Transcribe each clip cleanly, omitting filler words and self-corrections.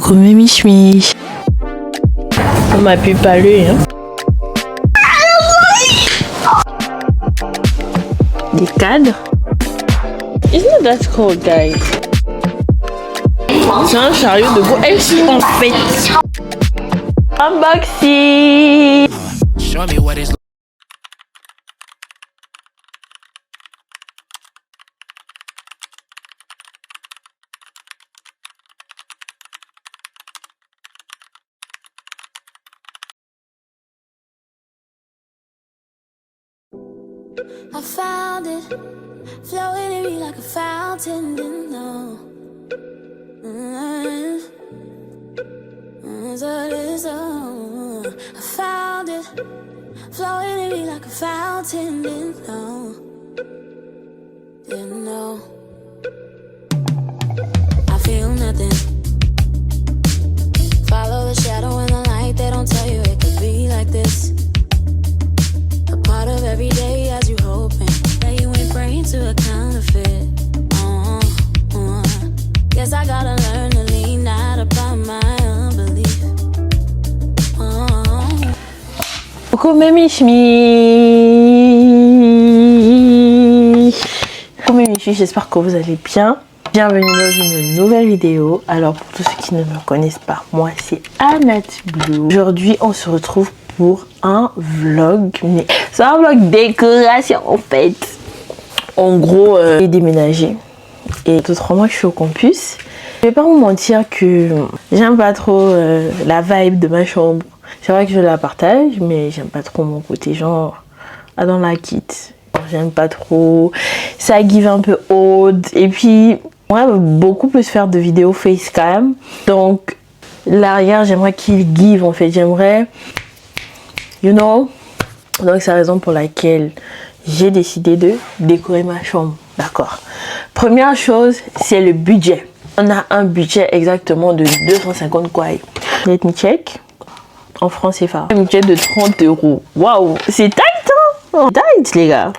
Coucou mes michmis. On m'a pu parler, hein. Des cadres. Isn't that cold, guys? C'est un chariot de bois. Et si on fait unboxing. Show me what is. I found it, flowing in me like a fountain, you know. I found it, flowing in me like a fountain, you know. I feel nothing. Follow the shadow and the light. They don't tell you it could be like this. A part of every day as you hoping that you ain't praying to a counterfeit. Guess I gotta learn to lean out upon my unbelief. Coucou mes michmis. Coucou mes michmis, j'espère que vous allez bien. Bienvenue dans une nouvelle vidéo. Alors pour tous ceux qui ne me connaissent pas, moi c'est Annette Blue. Aujourd'hui on se retrouve pour un vlog, mais c'est un vlog décoration en fait. En gros, j'ai déménagé et 2-3 mois que je suis au campus. Je vais pas vous mentir que j'aime pas trop la vibe de ma chambre. C'est vrai que je la partage, mais j'aime pas trop mon côté genre I don't like it. J'aime pas trop, ça give un peu old. Et puis moi beaucoup plus faire de vidéos facecam, donc l'arrière j'aimerais qu'il give en fait, j'aimerais you know. Donc c'est la raison pour laquelle j'ai décidé de décorer ma chambre. D'accord. Première chose, c'est le budget. On a un budget exactement de 250 kouaï. Let me check. En francs CFA. Un budget de 30 €. Waouh, c'est tight hein. Tight les gars.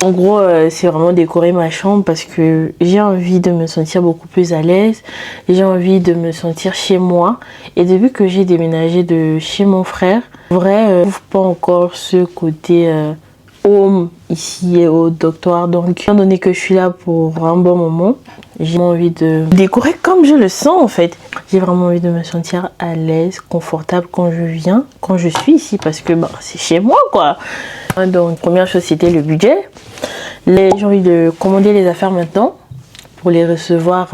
En gros, c'est vraiment décorer ma chambre parce que j'ai envie de me sentir beaucoup plus à l'aise. J'ai envie de me sentir chez moi. Et depuis que j'ai déménagé de chez mon frère, vrai, je trouve pas encore ce côté home ici au doctorat. Donc, étant donné que je suis là pour un bon moment, j'ai envie de décorer comme je le sens en fait. J'ai vraiment envie de me sentir à l'aise, confortable quand je viens, quand je suis ici parce que bah, c'est chez moi quoi. Donc, première chose, c'était le budget. J'ai envie de commander les affaires maintenant pour les recevoir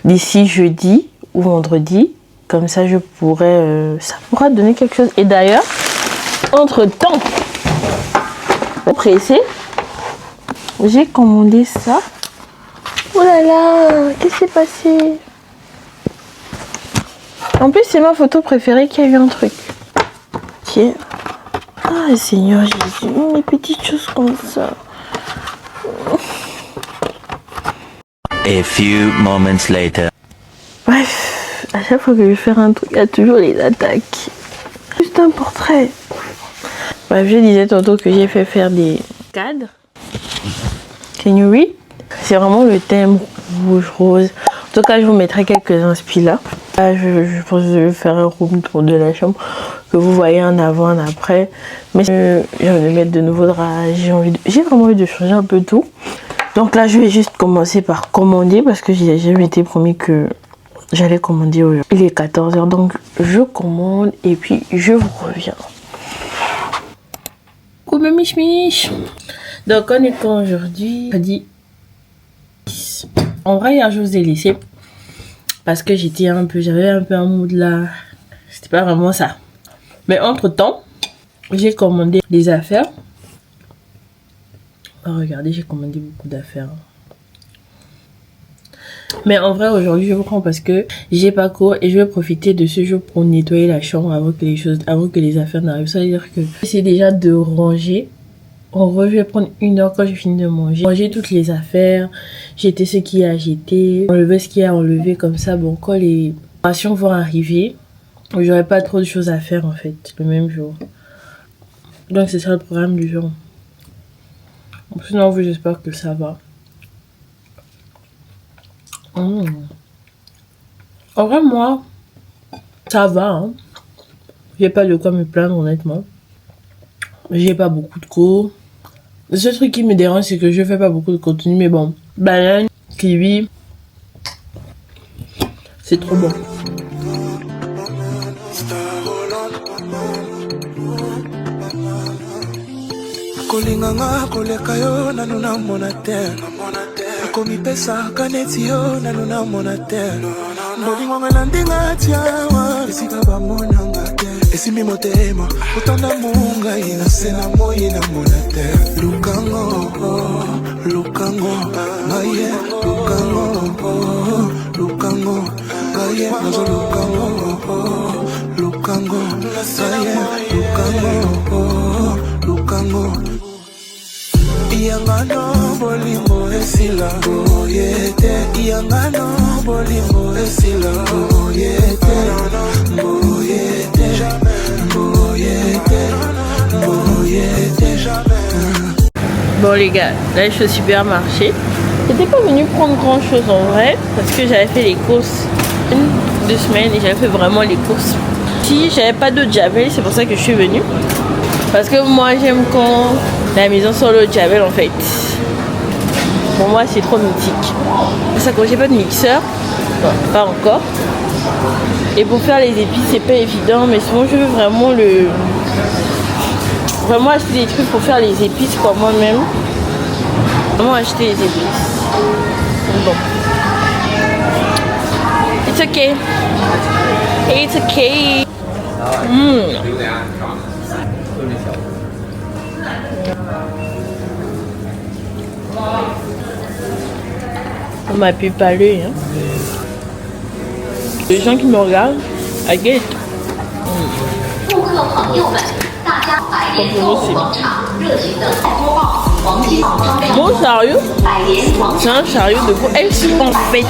d'ici jeudi ou vendredi. Comme ça, je pourrais, ça pourra donner quelque chose. Et d'ailleurs, entre-temps, pressé, j'ai commandé ça. Oh là là, qu'est-ce qui s'est passé? En plus, c'est ma photo préférée qui a eu un truc. Tiens. Ah Seigneur Jésus, mes petites choses comme ça. A few moments later. Bref, à chaque fois que je vais faire un truc, il y a toujours les attaques. Juste un portrait. Bref, je disais tantôt que j'ai fait faire des cadres. Can you read? C'est vraiment le thème rouge rose. En tout cas, je vous mettrai quelques inspi là. Là, je pense que je vais faire un room tour de la chambre que vous voyez un avant, un après. Mais j'ai envie de mettre de nouveaux draps. J'ai vraiment envie de changer un peu tout. Donc là, je vais juste commencer par commander parce que j'ai été promis que j'allais commander aujourd'hui. Il est 14 h, donc je commande et puis je vous reviens. Coucou mich mich. Donc on est quand aujourd'hui? Jeudi. En vrai, hier je vous ai laissé parce que j'avais un peu un mood là. C'était pas vraiment ça. Mais entre temps, j'ai commandé des affaires. Oh, regardez, j'ai commandé beaucoup d'affaires. Mais en vrai, aujourd'hui, je vous prends parce que j'ai pas cours et je vais profiter de ce jour pour nettoyer la chambre avant que les affaires n'arrivent. Ça veut dire que j'essaie déjà de ranger. En vrai, je vais prendre 1 heure quand j'ai fini de manger. Ranger toutes les affaires, jeter ce qu'il y a à jeter, enlever ce qu'il y a à enlever comme ça. Bon, quand les rations vont arriver, j'aurai pas trop de choses à faire en fait, le même jour. Donc c'est ça le programme du jour. Sinon, vous, j'espère que ça va. En vrai, moi, ça va. Hein. J'ai pas de quoi me plaindre, honnêtement. J'ai pas beaucoup de cours. Le seul truc qui me dérange, c'est que je fais pas beaucoup de contenu. Mais bon, banane, kiwi, c'est trop bon. Kolinganga koleka yo nanu na monatel akomi pesa kaneti yo nanu na monatel bolingo ngana ndinga tiawa esika bamonanga te esimi motema otanda munga ina sena moyi na monatel lukango ngaye lukango ngaye nazo lukango ngaye lukango Iyangano bolingo esila boyete Iyangano bolingo esila boyete Bon les gars, là je suis au supermarché. J'étais pas venue prendre grand chose en vrai parce que j'avais fait les courses 1-2 semaines et j'avais fait vraiment les courses. Si j'avais pas d'eau de javel, c'est pour ça que je suis venue. Parce que moi j'aime quand la maison sur l'eau de javel en fait. Pour moi c'est trop mythique. C'est ça quand j'ai pas de mixeur, non, pas encore. Et pour faire les épices c'est pas évident, mais souvent je veux vraiment acheter des trucs pour faire les épices quoi moi-même. Vraiment acheter les épices. Bon. It's okay. It's okay. On m'a pu parler. Hein. Les gens qui me regardent, I get it. Bon chariot. C'est un chariot de veau. Elle se en fait.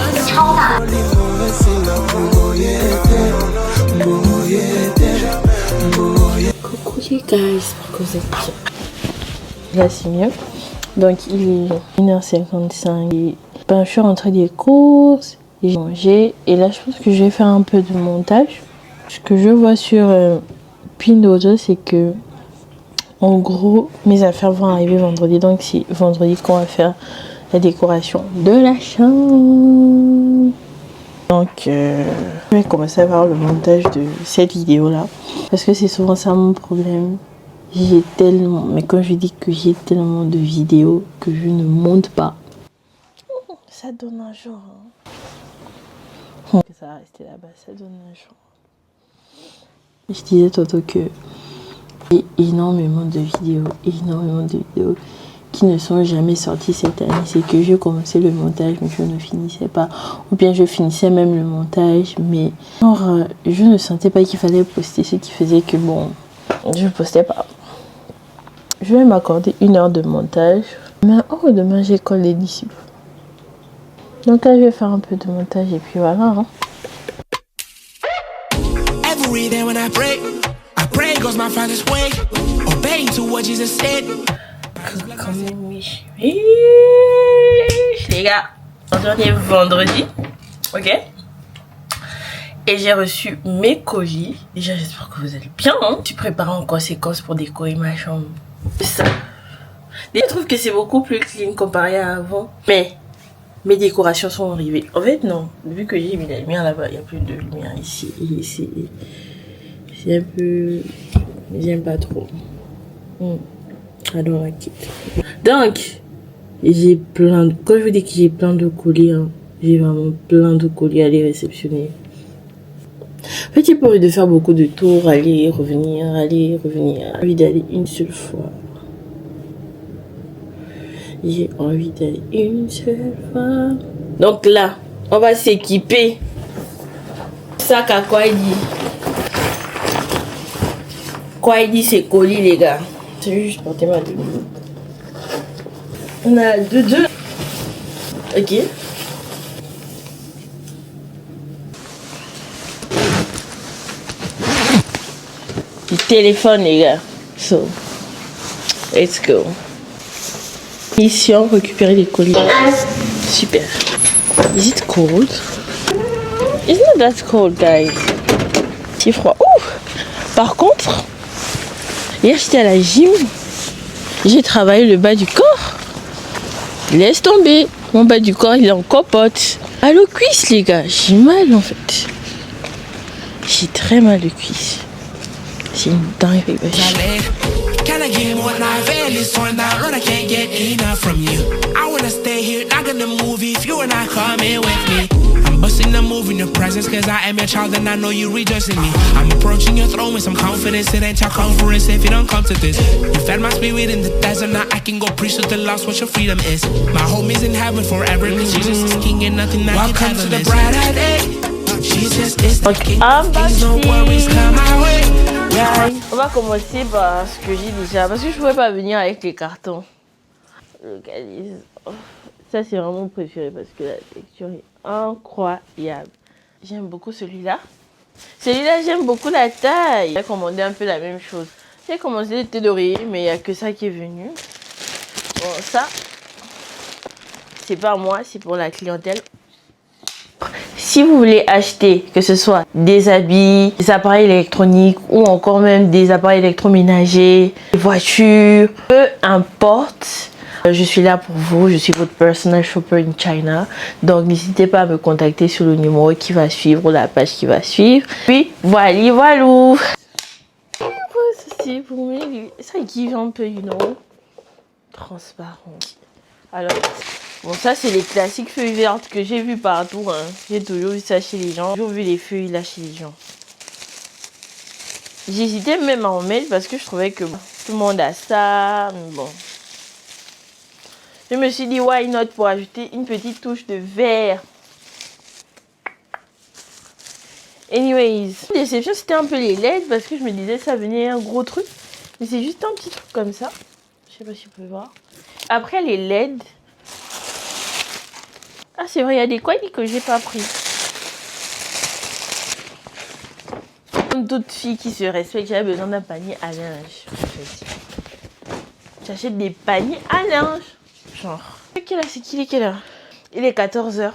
Coucou les gars, j'espère que vous êtes bien. Là c'est mieux. Donc il est 1h55 et ben, je suis rentrée des courses, j'ai mangé et là je pense que je vais faire un peu de montage. Ce que je vois sur Pinduoduo c'est que en gros mes affaires vont arriver vendredi, donc c'est vendredi qu'on va faire la décoration de la chambre. Donc je vais commencer à faire le montage de cette vidéo là parce que c'est souvent ça mon problème. J'ai tellement, mais quand je dis que j'ai tellement de vidéos que je ne monte pas. Ça donne un genre. Hein. Ça va rester là-bas, ça donne un genre. Je disais tantôt que j'ai énormément de vidéos qui ne sont jamais sorties cette année. C'est que je commençais le montage mais je ne finissais pas. Ou bien je finissais même le montage mais genre, je ne sentais pas qu'il fallait poster, ce qui faisait que bon, je ne postais pas. Je vais m'accorder 1 heure de montage. Mais oh, demain j'ai école des disciples. Donc là je vais faire un peu de montage et puis voilà. Hein. Every day when I pray goes my father's way. Obeying to what Jesus said. Quand même oui. Les gars, aujourd'hui est vendredi. Ok. Et j'ai reçu mes colis. Déjà j'espère que vous allez bien. Hein. Tu prépares en conséquence pour décorer ma chambre. C'est ça. Je trouve que c'est beaucoup plus clean comparé à avant. Mais mes décorations sont arrivées. En fait, non. Vu que j'ai mis la lumière là-bas, il n'y a plus de lumière ici. Et ici. C'est un peu... J'aime pas trop. Alors, donc, j'ai plein de... Quand je vous dis que j'ai plein de colis, hein, j'ai vraiment plein de colis à les réceptionner. En fait, j'ai pas envie de faire beaucoup de tours, aller, revenir. J'ai envie d'aller une seule fois. J'ai envie d'aller une seule fois. Donc là, on va s'équiper. Sac à quoi il dit? Quoi il dit c'est colis les gars. C'est juste porter ma deux. On a deux. Ok. Du téléphone les gars. So, let's go. Mission, récupérer les colis. Super. Is it cold? It's not that cold, guys. C'est froid. Ouh. Par contre, hier j'étais à la gym. J'ai travaillé le bas du corps. Laisse tomber. Mon bas du corps, il est en copote. Mal aux cuisses, les gars. J'ai mal, en fait. J'ai très mal aux cuisses. C'est une dinguerie. Can I get more life? It's torn down, run, I can't get enough from you. I wanna stay here, not gonna move if you are not coming with me. I'm busting a move in your presence, cause I am your child and I know you rejoice in me. I'm approaching your throne with some confidence, it ain't your conference if you don't come to this. You fed my spirit in the desert, now I can go preach to the lost what your freedom is. My home is in heaven forever, cause Jesus is king and nothing that can come to the brighter day. Jesus is the king, things no worries come my way. On va commencer par ce que j'ai déjà, parce que je pouvais pas venir avec les cartons. Le calice. Ça c'est vraiment mon préféré parce que la texture est incroyable. J'aime beaucoup celui-là. Celui-là j'aime beaucoup la taille. J'ai commandé un peu la même chose. J'ai commandé le thé d'oreiller mais il n'y a que ça qui est venu. Bon ça, c'est pas moi, c'est pour la clientèle. Si vous voulez acheter, que ce soit des habits, des appareils électroniques ou encore même des appareils électroménagers, des voitures, peu importe, je suis là pour vous, je suis votre personal shopper in China. Donc n'hésitez pas à me contacter sur le numéro qui va suivre ou la page qui va suivre. Puis voilà. C'est pour moi, ça give un peu, you know, transparent. Alors, bon ça c'est les classiques feuilles vertes que j'ai vu partout. Hein. J'ai toujours vu ça chez les gens. J'ai toujours vu les feuilles là chez les gens. J'hésitais même à en mettre parce que je trouvais que tout le monde a ça. Mais bon. Je me suis dit why not pour ajouter une petite touche de vert. Anyways, la déception c'était un peu les LED parce que je me disais ça venait un gros truc. Mais c'est juste un petit truc comme ça. Je sais pas si vous pouvez voir. Après les LED. Ah c'est vrai, il y a des colis que j'ai pas pris. Comme d'autres filles qui se respectent, j'avais besoin d'un panier à linge. En fait. J'achète des paniers à linge. Genre. Quelle heure c'est qu'il est quelle heure? Il est 14h15.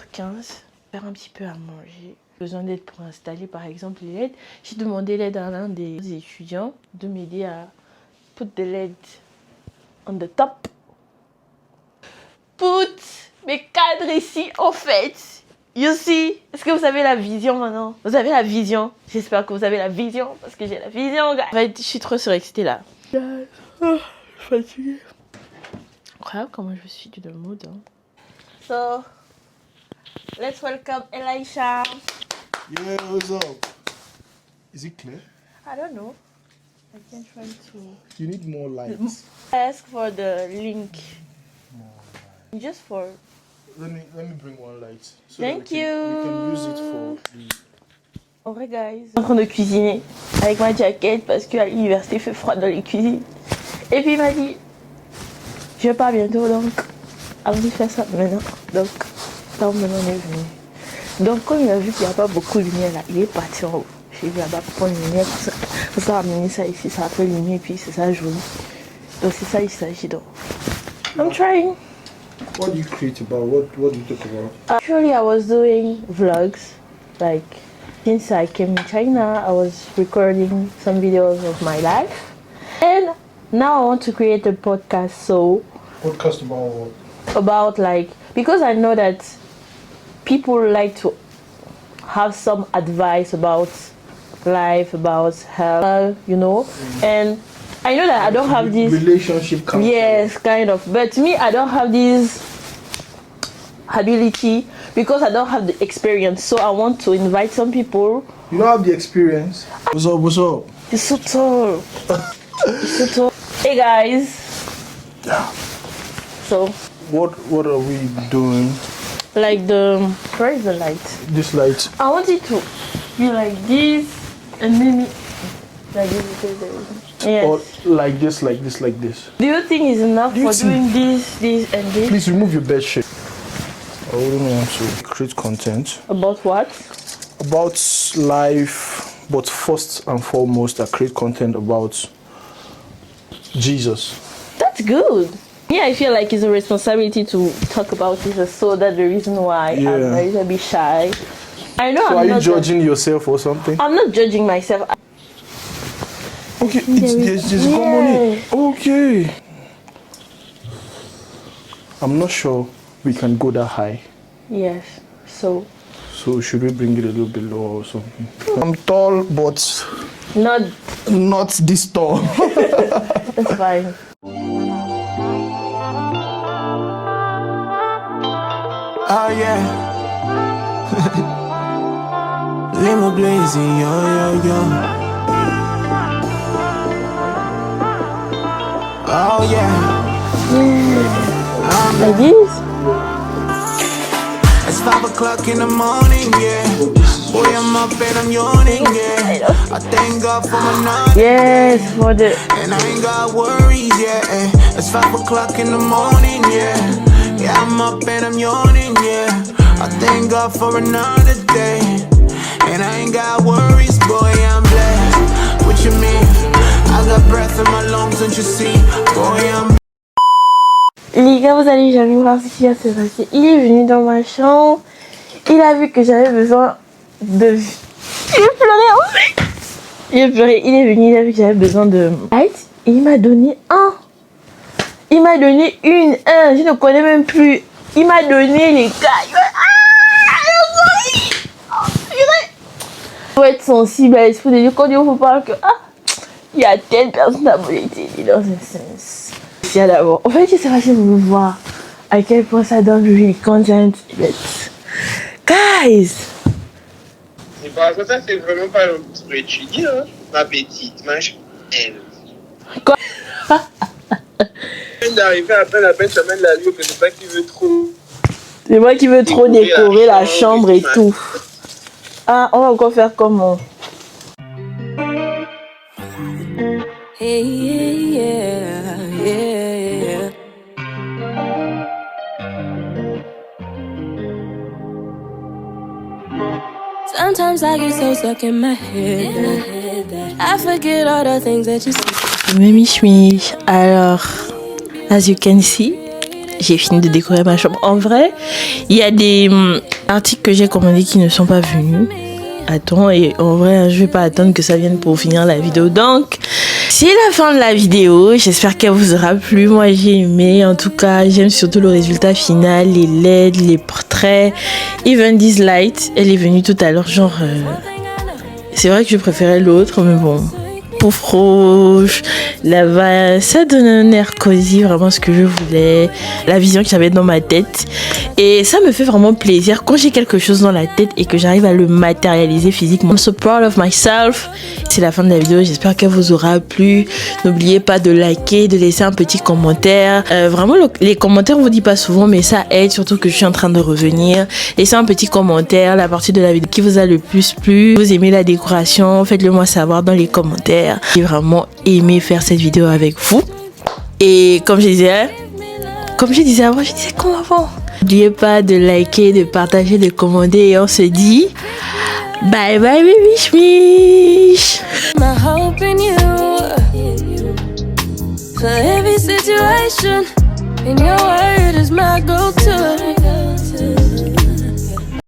Faire un petit peu à manger. Besoin d'aide pour installer par exemple les LED. J'ai demandé l'aide à l'un des étudiants de m'aider à put the LED on the top. Put mes cadres ici en fait. You see? Est-ce que vous avez la vision maintenant? Vous avez la vision? J'espère que vous avez la vision parce que j'ai la vision, gars. En fait, je suis trop surexcitée là. Je suis fatiguée. Incroyable comment je suis dans le mood. Hein. So, let's welcome Elisha. Yeah, what's up? Is it clear? I don't know. I can try to. You need more lights. Ask for the link. Just for. Let me bring one light. So Thank that we can use it for the. Alright guys. Je suis en train de cuisiner avec ma jaquette parce qu'à l'université il fait froid dans les cuisines. Et puis il m'a dit, je pars bientôt donc allons-y faire ça maintenant. Donc maintenant on est venu. Donc comme il a vu qu'il n'y a pas beaucoup de lumière là, il est parti en haut. J'ai dit là-bas pour prendre une lumière pour ça ramener ça ici, ça a fait lumière et puis c'est ça joli. Donc c'est ça il s'agit donc. I'm trying. What do you create about? What do you talk about? Actually, I was doing vlogs. Like, since I came in China, I was recording some videos of my life. And now I want to create a podcast. So, Podcast about what? about like, because I know that people like to have some advice about life, about health, you know. And I know that I don't have this relationship counselor. yes, kind of. But me, I don't have this ability because I don't have the experience. So I want to invite some people. You don't have the experience. What's up? What's up? It's so tall. It's so tall. Hey guys. Yeah. So, What are we doing? like where is the light? This light. I want it to be like this and maybe like this. Yes. Or like this, like this, like this. Do you think it's enough Do you for think- doing this, and this? Please remove your bed sheet. I wouldn't want to create content About what? about life, but first and foremost, I create content about Jesus. That's good. Yeah, I feel like it's a responsibility to talk about this, so that's the reason why I'm Yeah. a little bit shy. I know So I'm are you not judging yourself or something? I'm not judging myself. Okay, there's a money. Okay. I'm not sure we can go that high. Yes. So should we bring it a little bit lower or something? I'm tall, but not this tall. that's fine. Oh yeah. Limo blazing, yo yo yo. Oh yeah. Like this? It's 5 o'clock in the morning, yeah. Boy, I'm up and I'm yawning, yeah. I thank God for my night. Yes, for the And I ain't got worries, yeah. It's 5 o'clock in the morning, yeah. Yeah, I'm up and I'm yawning, yeah. I thank God for another day. And I ain't got worries, boy, I'm blessed. What you mean? I got breath in my lungs, don't you see? Boy, I'm Les gars, vous allez jamais voir ce qui s'est passé. Il est venu dans ma chambre. Il a vu que j'avais besoin de... Il a pleuré en fait. Il a pleuré. Il est venu, il a vu que j'avais besoin de light. Et il m'a donné un. Il m'a donné un. Je ne connais même plus. Il m'a donné les gars. Il faut être sensible à l'esprit de Dieu. Quand Dieu vous parle que il y a telle personne à vous aider dans un sens. D'abord. En fait, je sais pas si vous voir à quel point ça donne really content. Guys! Et par contre, ça, c'est vraiment pas pour étudier, hein. Ma petite, mange elle. Quoi? D'arriver après la belle semaine de la vie, que c'est pas qui veut trop. C'est moi qui veux trop décorer la chambre et tout. Ah, on va encore faire comment? Hey, yeah, yeah. Sometimes I get so stuck in my head that I forget all the things that you say. Mimichmi. Alors, as you can see, j'ai fini de décorer ma chambre. En vrai, il y a des articles que j'ai commandés qui ne sont pas venus. Attends, et en vrai, je vais pas attendre que ça vienne pour finir la vidéo. Donc, c'est la fin de la vidéo. J'espère qu'elle vous aura plu. Moi, j'ai aimé. En tout cas, j'aime surtout le résultat final, les LED, les portraits. Even this light, elle est venue tout à l'heure. Genre, c'est vrai que je préférais l'autre, mais bon. Pouf rouge, là-bas, ça donne un air cosy, vraiment ce que je voulais, la vision que j'avais dans ma tête. Et ça me fait vraiment plaisir quand j'ai quelque chose dans la tête et que j'arrive à le matérialiser physiquement. I'm so proud of myself. C'est la fin de la vidéo, j'espère qu'elle vous aura plu. N'oubliez pas de liker, de laisser un petit commentaire. Vraiment, les commentaires on vous dit pas souvent, mais ça aide, surtout que je suis en train de revenir. Laissez un petit commentaire, la partie de la vidéo qui vous a le plus plu. Vous aimez la décoration, faites-le moi savoir dans les commentaires. J'ai vraiment aimé faire cette vidéo avec vous. Et comme je disais avant, je disais comme avant. N'oubliez pas de liker, de partager, de commenter et on se dit bye bye Mimish Mish. My hope in you for every situation, and your word is my go-to.